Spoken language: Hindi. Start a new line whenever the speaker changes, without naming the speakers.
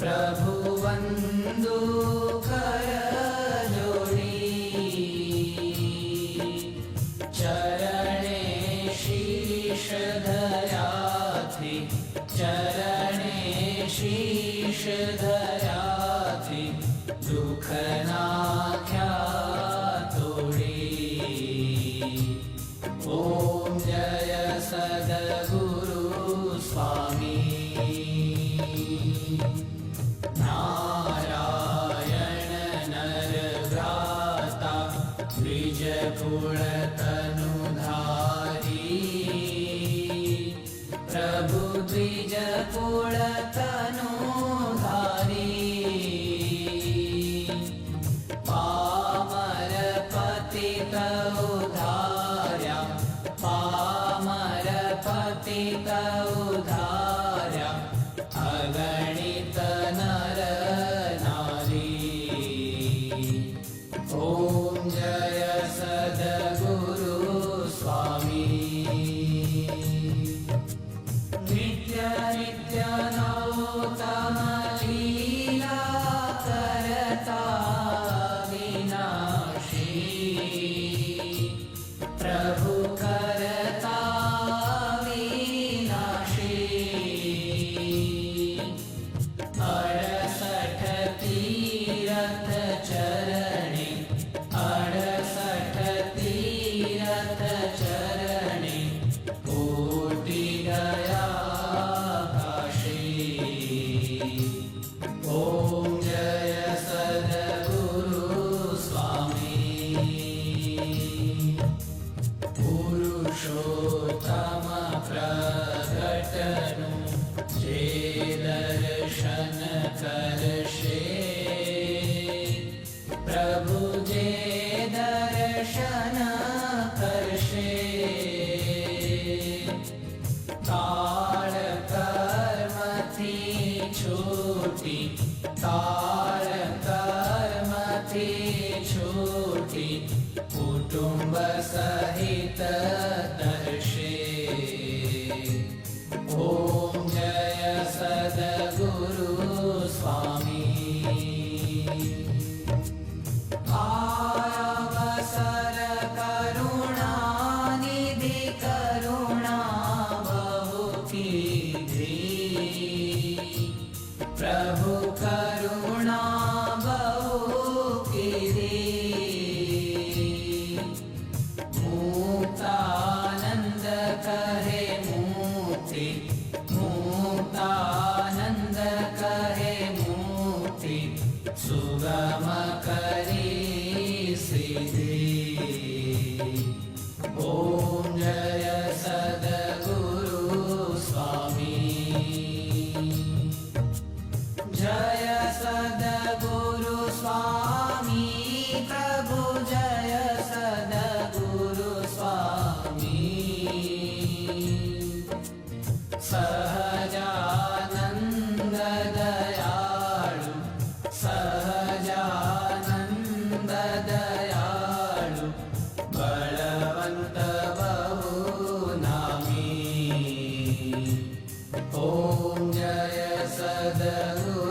प्रभु वंदु कर जोड़ी, चरणे शीश धरा थी, चरणे शीश धरा थी, दुख नाख्या तोड़ी। ओम जय सद्गुरु स्वामी। नारायण नर भ्राता द्विज कुल तनुधारी, प्रभु द्विज कुल तनुधारी। पामर पतित उधार्या, पामर पतित उधार्या, अगणित नर नारी। ओम जय सद्गुरु स्वामी। नित्य नित्य नौतम लीला करता विनाशी, प्रभु करता विनाशी। 68 तीरथ चरणे, 68 तीरथ चरणे, कोटि गया काशी। ओम जय सद्गुरु स्वामी। पुरुषोत्तम प्रगटनु जे दर्शन करशे, प्रभु जे दर्शन करशे। काल कर्म थी छूटी, काल कर्म थी छूटी, कुटुंब सहित दर्शे। ओम जय सद्गुरु स्वामी। अवसर करुणा निधि, करुणा बहु कीधी, प्रभु करुणा बहु कीधी। मुक्तानंद कहे मुक्ति, मुक्तानंद कहे मुक्ति, सुगम करी सिद्धि। ओम जय सद्गुरु स्वामी। जय सद्गुरु स्वामी, प्रभु जय सद्गुरु स्वामी। सहजानंद दयालु, सहजानंद दयालु, बलवंत बहु नामी। ओम जय सद्गुरु